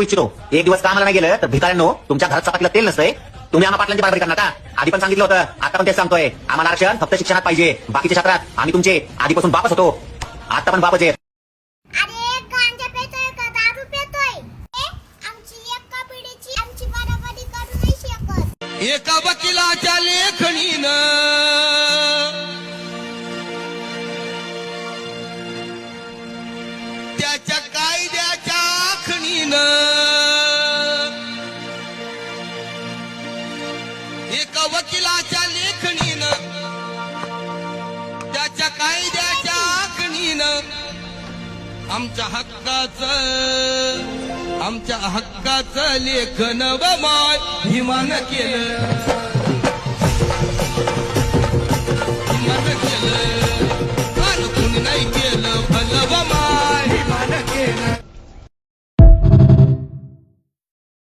इच्छितो एक दिवस कामाला नाही गेलं तर भिकाऱ्यांनो तुमच्या घरात चपातीला तेल नसतंय. तुम्ही आम्हा पाटलांची बराबरी करणार का? आधी पण सांगितलं होतं, आता पण तेच सांगतोय. आम्हाला आरक्षण फक्त शिक्षणात पाहिजे. बाकीच्या क्षेत्रात आम्ही तुमचे आधीपासून बापच होतो, आता पण बापच आहे. अरे गांजा पेतोय का दारू पेतोय? आमची एका पिढीची आमची बराबरी करू नाही शकत. एका वकिलाच्या लेखणीनं त्याच्या कायद्याच्या आखणीनं एका वकिलाच्या लेखणीनं त्याच्या कायद्याच्या आखणीनं आमच्या हक्काचं लेखन व माय हिमान केलं.